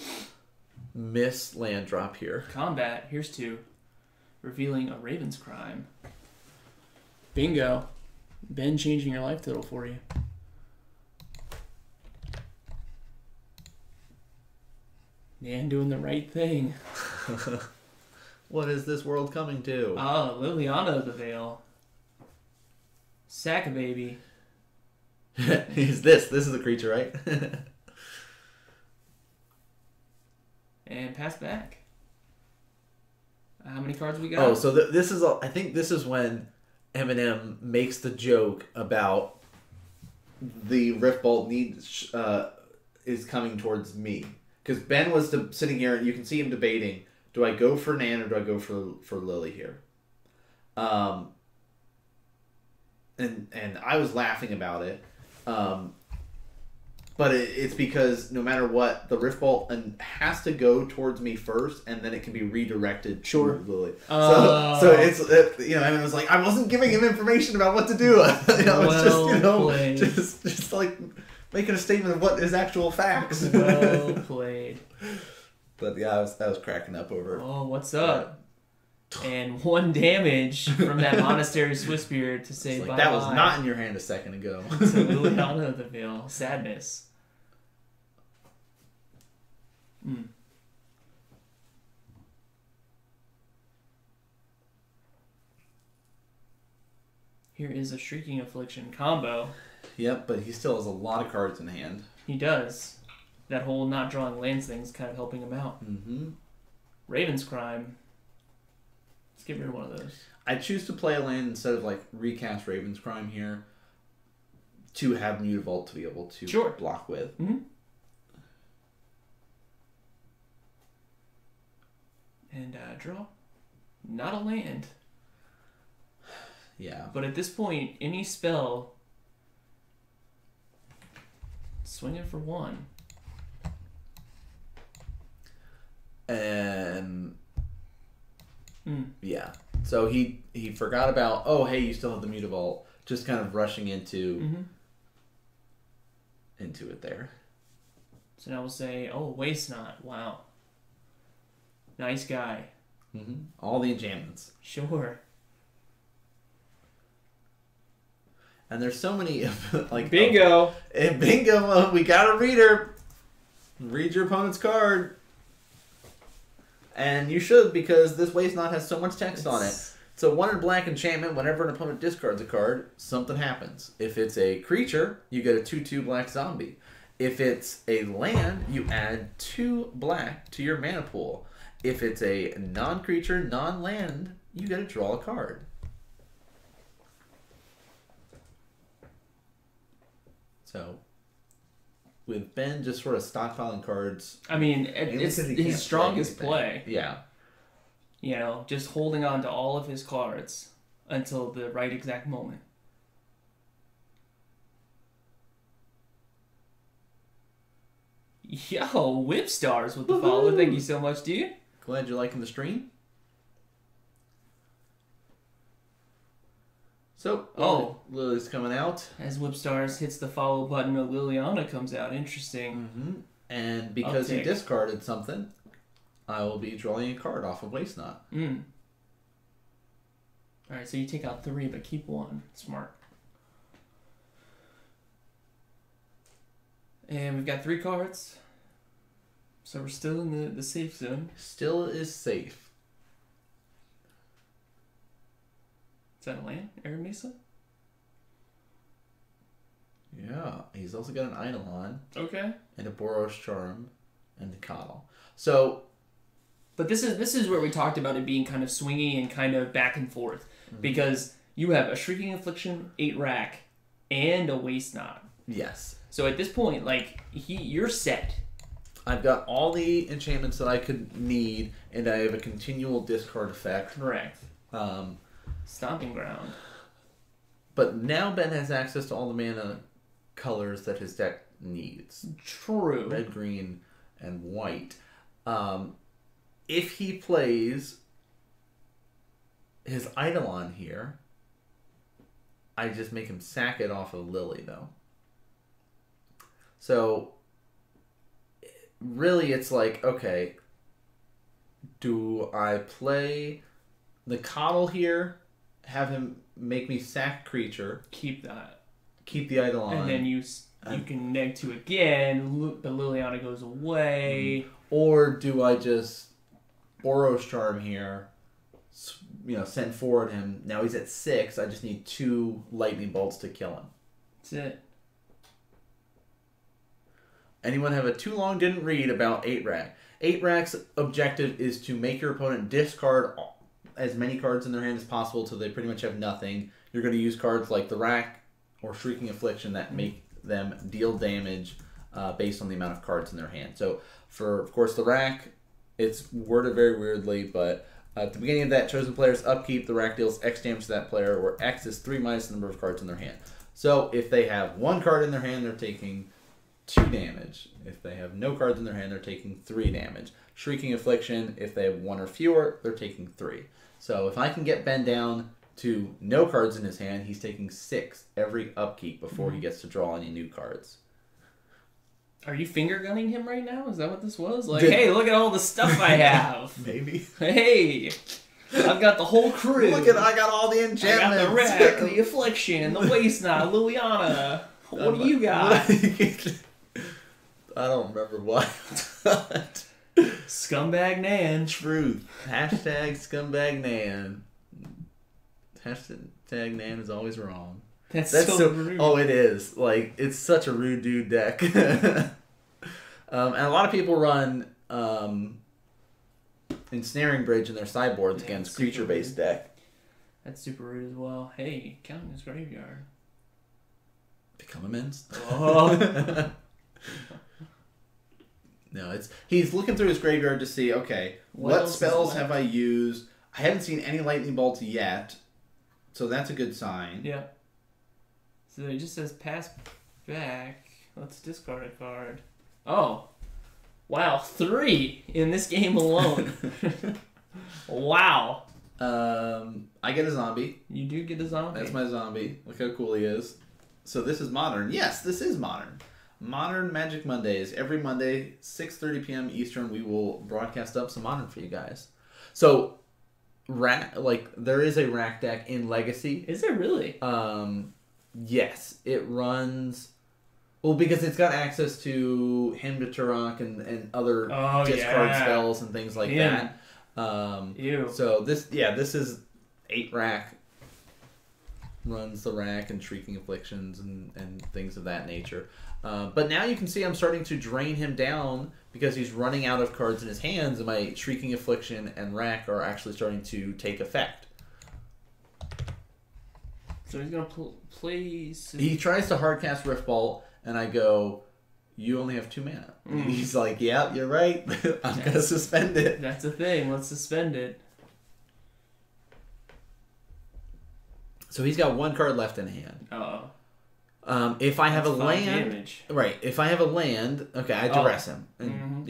miss land drop here. Combat, here's 2. Revealing a Raven's Crime. Bingo. Ben changing your life total for you. Man doing the right thing. What is this world coming to? Oh, Liliana of the Veil. Sack a baby. He's this. This is a creature, right? And pass back. How many cards we got? Oh, so this is. I think this is when Eminem makes the joke about the Rift Bolt is coming towards me, because Ben was sitting here and you can see him debating: do I go for Nan or do I go for Lily here? And I was laughing about it. But it's because no matter what, the Rift Bolt has to go towards me first, and then it can be redirected to Lily. So it's Eminem was like, I wasn't giving him information about what to do. It's just like making a statement of what is actual facts. Well played. But yeah, I was cracking up over it. Oh, what's up? And 1 damage from that Monastery Swiftspear to say bye-bye. That was not in your hand a second ago. To Liliana of the Veil. Sadness. Here is a Shrieking Affliction combo. Yep, but he still has a lot of cards in hand. He does. That whole not drawing lands thing's kind of helping him out. Mm-hmm. Raven's Crime. Let's get rid of one of those. I choose to play a land instead of recast Raven's Crime here to have Mutavault to be able to block with. Mm-hmm. And draw. Not a land. Yeah. But at this point, any spell, swing it for 1. And yeah. So he forgot about, oh, hey, you still have the Mutavault. Just kind of rushing into it there. So now we'll say, oh, Waste Not. Wow. Nice guy. Mm-hmm. All the enchantments. Sure. And there's so many bingo. Bingo. We got a reader. Read your opponent's card. And you should, because this Waste Not has so much text on it. So 1 in black enchantment, whenever an opponent discards a card, something happens. If it's a creature, you get a 2/2 black zombie. If it's a land, you add 2 black to your mana pool. If it's a non-creature, non-land, you get to draw a card. So, with Ben just sort of stockpiling cards... I mean, it's his strongest play. Yeah. Just holding on to all of his cards until the right exact moment. Yo, Whip Stars with the follow. Thank you so much, dude. Glad you're liking the stream. So, Lily's coming out. As Whip Stars hits the follow button, a Liliana comes out. Interesting. Mm-hmm. And because he discarded something, I will be drawing a card off of Waste Not. Alright, so you take out 3, but keep 1. Smart. And we've got 3 cards. So we're still in the safe zone. Still is safe. Is that a land? Arid Mesa? Yeah. He's also got an Eidolon. Okay. And a Boros Charm. And a Coddle. So... But this is where we talked about it being kind of swingy and kind of back and forth. Mm-hmm. Because you have a Shrieking Affliction, 8 rack, and a Waste Not. Yes. So at this point, you're set. I've got all the enchantments that I could need, and I have a continual discard effect. Correct. Stomping Ground. But now Ben has access to all the mana colors that his deck needs. True. Red, green, and white. If he plays his Eidolon here, I just make him sack it off of Lily, though. So, really, it's like, okay, do I play the Coddle here, have him make me sack creature, keep that, keep the Eidolon, and then you can neg 2 again, but Liliana goes away. Or do I just Boros Charm here, send forward him. Now he's at 6. I just need 2 lightning bolts to kill him. That's it. Anyone have a too long didn't read about 8-Rack? 8-Rack's objective is to make your opponent discard as many cards in their hand as possible till they pretty much have nothing. You're going to use cards like the Rack or Shrieking Affliction that make them deal damage based on the amount of cards in their hand. So, of course, the Rack, it's worded very weirdly, but at the beginning of that chosen player's upkeep, the Rack deals X damage to that player, where X is 3 minus the number of cards in their hand. So, if they have 1 card in their hand, they're taking 2 damage. If they have no cards in their hand, they're taking 3 damage. Shrieking Affliction, if they have 1 or fewer, they're taking 3. So if I can get Ben down to no cards in his hand, he's taking 6 every upkeep before he gets to draw any new cards. Are you finger gunning him right now? Is that what this was? Like, hey, look at all the stuff I have. Maybe. Hey, I've got the whole crew. I got all the enchantments. I got the Rack, the Affliction, the Waste Knot, Liliana. What do you got? I don't remember what. Scumbag Nan. Truth. Hashtag Scumbag Nan. Hashtag Nan is always wrong. That's so rude. Oh, it is. Like, it's such a rude dude deck. And a lot of people run Ensnaring Bridge in their sideboards against creature-based deck. That's super rude as well. Hey, count his graveyard. Become immense. Oh. No, he's looking through his graveyard to see, okay, what spells have I used? I haven't seen any lightning bolts yet, so that's a good sign. Yeah. So it just says pass back. Let's discard a card. Oh. Wow, 3 in this game alone. Wow. I get a zombie. You do get a zombie. That's my zombie. Look how cool he is. So this is modern. Yes, this is modern. Modern Magic Mondays. Every Monday, 6:30 p.m. Eastern, we will broadcast up some Modern for you guys. So, there is a Rack deck in Legacy. Is there really? Yes. It runs... Well, because it's got access to Hymn to Turok and other discard spells and things like that. Ew. So, this is 8-Rack. Runs the Rack and Shrieking Afflictions and things of that nature. But now you can see I'm starting to drain him down because he's running out of cards in his hands, and my Shrieking Affliction and Rack are actually starting to take effect. So he's going to play... He tries to hardcast Riftbolt, and I go, you only have 2 mana. And he's like, yeah, you're right. I'm going to suspend it. That's a thing. Let's suspend it. So he's got 1 card left in hand. Uh-oh. If I have a land... damage. Right. If I have a land, okay, I duress him. And,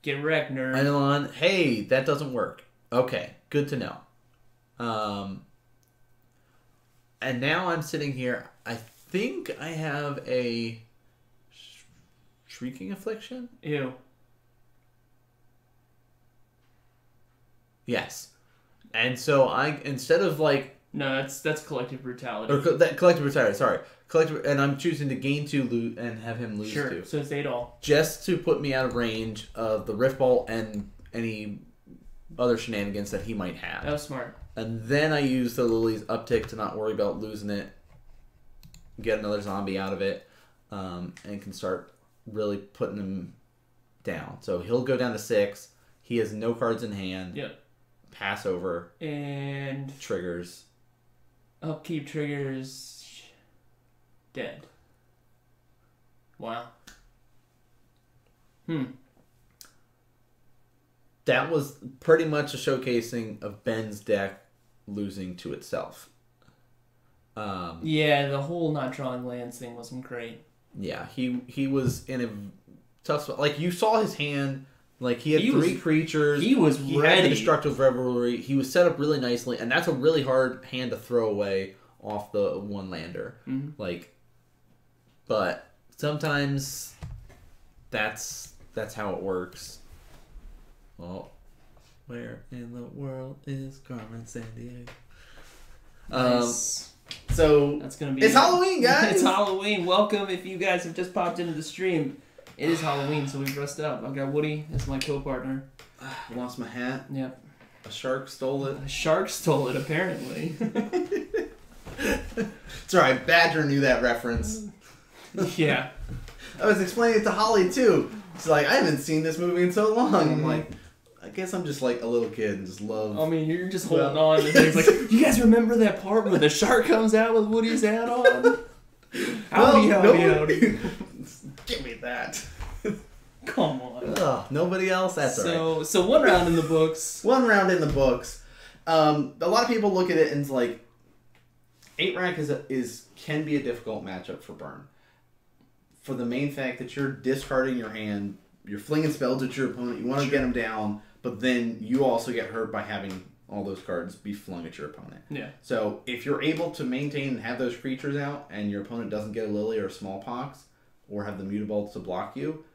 Get wrecked, nerd. Eidolon, hey, that doesn't work. Okay, good to know. And now I'm sitting here. I think I have a Shrieking Affliction? Ew. Yes. And so instead of No, that's Collective Brutality. Or Collective Brutality, sorry. And I'm choosing to gain 2 and have him lose 2. Sure, so it's 8 all. Just to put me out of range of the Riftbolt and any other shenanigans that he might have. That was smart. And then I use the Lily's uptick to not worry about losing it, get another zombie out of it, and can start really putting him down. So he'll go down to 6. He has no cards in hand. Yep. Pass over. And... triggers. Upkeep triggers... dead. Wow. That was pretty much a showcasing of Ben's deck losing to itself. Yeah, the whole not drawing lands thing wasn't great. Yeah, he was in a tough spot. Like, you saw his hand. Like, he had 3 creatures. He was ready. He had the Destructive Revelry. He was set up really nicely, and that's a really hard hand to throw away off the 1-lander. Mm-hmm. But sometimes that's how it works. Oh, where in the world is Carmen Sandiego? Nice. So that's gonna be. It's Halloween, guys. It's Halloween. Welcome if you guys have just popped into the stream. It is Halloween, so we dressed up. I've got Woody as my co-partner. I lost my hat. Yep. A shark stole it. A shark stole it, apparently. It's alright, Badger knew that reference. Yeah. I was explaining it to Holly too. She's like, I haven't seen this movie in so long. I'm like, I guess I'm just like a little kid and just love. I mean, you're just holding on to things like, you guys remember that part where the shark comes out with Woody's hat on? Howdy. Give me that. Come on. Ugh, nobody else? That's alright. So 1 round in the books. 1 round in the books. A lot of people look at it and it's like, 8-rack can be a difficult matchup for Burn. For the main fact that you're discarding your hand, you're flinging spells at your opponent, you want to get them down, but then you also get hurt by having all those cards be flung at your opponent. Yeah. So if you're able to maintain and have those creatures out, and your opponent doesn't get a Lily or a Smallpox, or have the Mutavault to block you,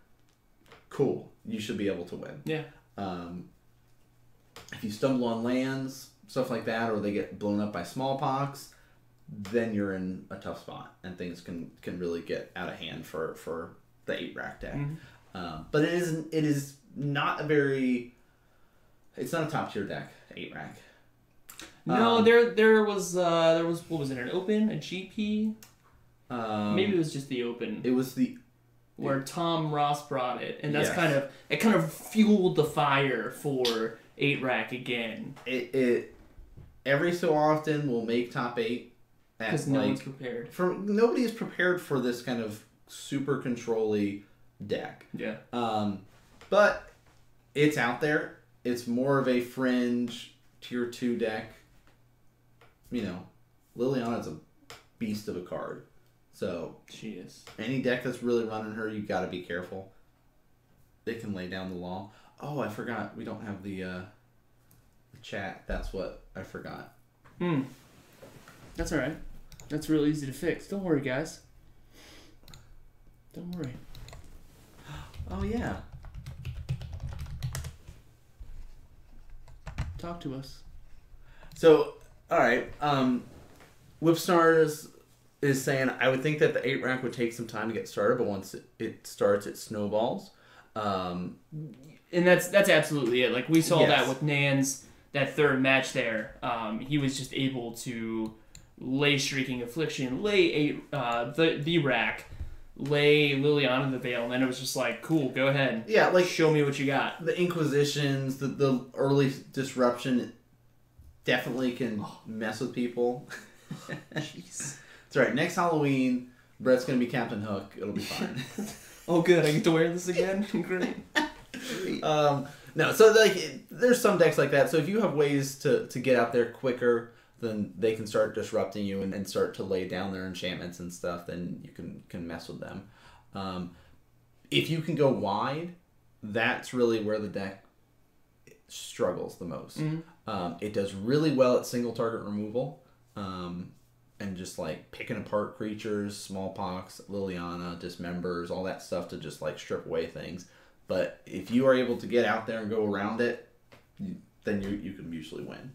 cool. You should be able to win. Yeah. If you stumble on lands, stuff like that, or they get blown up by Smallpox, then you're in a tough spot, and things can really get out of hand for the 8-rack deck. Mm-hmm. But it is not a very... It's not a top-tier deck, 8-rack. No, there was what was it, an Open, a GP? Maybe it was just the Open. It was the... Where Tom Ross brought it, and that's kind of fueled the fire for 8-rack again. It every so often will make top 8. Because no one's prepared. Nobody is prepared for this kind of super control-y deck. Yeah. But it's out there. It's more of a fringe tier 2 deck. You know, Liliana's a beast of a card. So she is. Any deck that's really running her, you got to be careful. They can lay down the law. Oh, I forgot. We don't have the chat. That's what I forgot. That's all right. That's real easy to fix. Don't worry, guys. Don't worry. Oh, yeah. Talk to us. So, all right. Whipstars is saying, I would think that the 8-rack would take some time to get started, but once it starts, it snowballs. And that's absolutely it. Like, we saw that with Nans, that third match there. He was just able to lay Shrieking Affliction, lay the rack, lay Liliana the Veil, and then it was just like, cool, go ahead. Yeah, like, show me what you got. The Inquisitions, the early disruption definitely can mess with people. Jeez. It's alright, next Halloween, Brett's going to be Captain Hook. It'll be fine. Oh, good. I get to wear this again? Great. No, so like there's some decks like that. So if you have ways to get out there quicker, then they can start disrupting you and start to lay down their enchantments and stuff, then you can mess with them. If you can go wide, that's really where the deck struggles the most. It does really well at single target removal. And just like picking apart creatures, Smallpox, Liliana, Dismembers, all that stuff to just like strip away things. But if you are able to get out there and go around it, then you can usually win.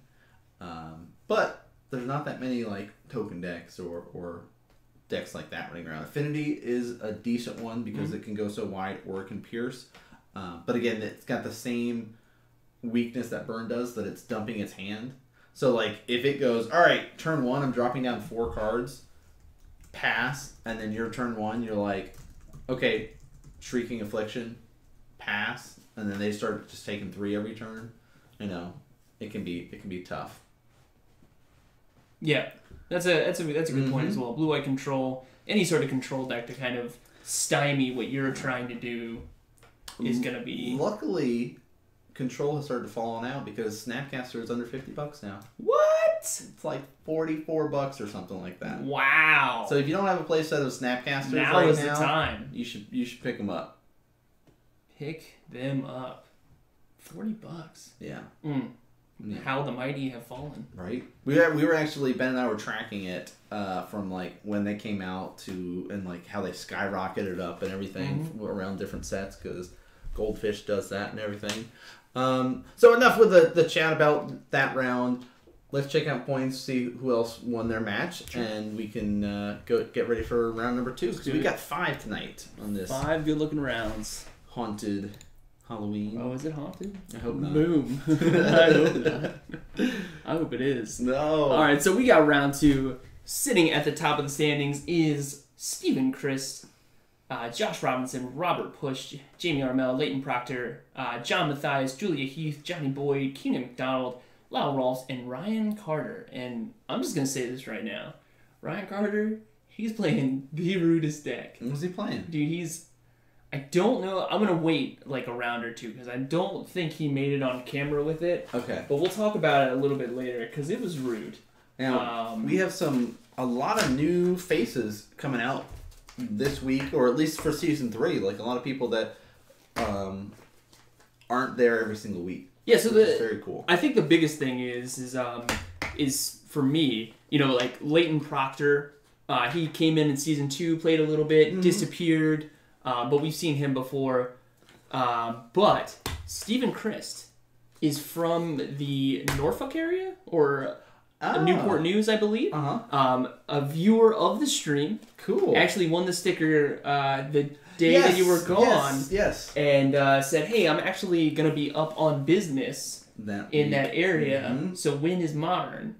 But there's not that many like token decks or decks like that running around. Affinity is a decent one because it can go so wide or it can pierce. But again, it's got the same weakness that Burn does, that it's dumping its hand. So, like, if it goes, all right, turn 1, I'm dropping down 4 cards, pass, and then your turn 1, you're like, okay, Shrieking Affliction, pass, and then they start just taking 3 every turn. You know, it can be tough. Yeah, that's a good point as well. Blue-white control, any sort of control deck to kind of stymie what you're trying to do is going to be... Luckily... Control has started to fall on out because Snapcaster is under $50 now. What? It's like $44 or something like that. Wow. So if you don't have a playset of Snapcasters now right is now, the time. You should pick them up. Pick them up. $40. Yeah. Yeah. How the mighty have fallen. Right. We were actually, Ben and I were tracking it from like when they came out to, and like how they skyrocketed up and everything around different sets, because Goldfish does that and everything. So enough with the chat about that round. Let's check out points, see who else won their match, and we can go get ready for round number 2. Because we got 5 tonight on this. 5 good-looking rounds. Haunted Halloween. Oh, is it haunted? I hope not. Boom. I hope not. I hope it is. No. All right, so we got round 2. Sitting at the top of the standings is Steven Christ, Josh Robinson, Robert Push, Jamie Armel, Leighton Proctor, John Mathias, Julia Heath, Johnny Boyd, Keenan McDonald, Lyle Rawls, and Ryan Carter. And I'm just going to say this right now. Ryan Carter, he's playing the rudest deck. What's he playing? Dude, I don't know. I'm going to wait like a round or two because I don't think he made it on camera with it. Okay. But we'll talk about it a little bit later because it was rude. Now, we have a lot of new faces coming out this week, or at least for season 3. Like a lot of people that aren't there every single week. Yeah, so which is very cool. I think the biggest thing is for me, like Leighton Proctor. He came in season 2, played a little bit, disappeared, but we've seen him before. But Steven Christ is from the Norfolk area or Newport News, I believe. A viewer of the stream. Cool. Actually won the sticker the day that you were gone. Yes. And said, hey, I'm actually going to be up on business in that area, so win is modern.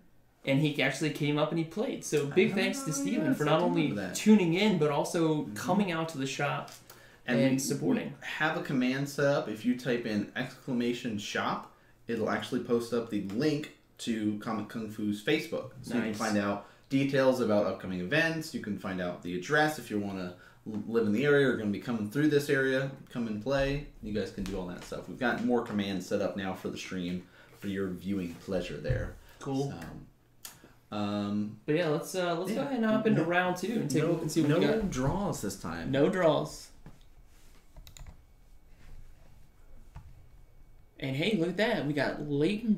And he actually came up and he played. So big thanks to Steven for not only tuning in, but also coming out to the shop and supporting. We have a command set up. If you type in !shop, it'll actually post up the link to Comic Kung Fu's Facebook. So you can find out details about upcoming events. You can find out the address if you want to live in the area or are going to be coming through this area. Come and play. You guys can do all that stuff. We've got more commands set up now for the stream for your viewing pleasure there. Cool. So, but yeah, let's go ahead and hop into round 2 and take a look and see what we got. No draws this time. No draws. And hey, look at that. We got Leighton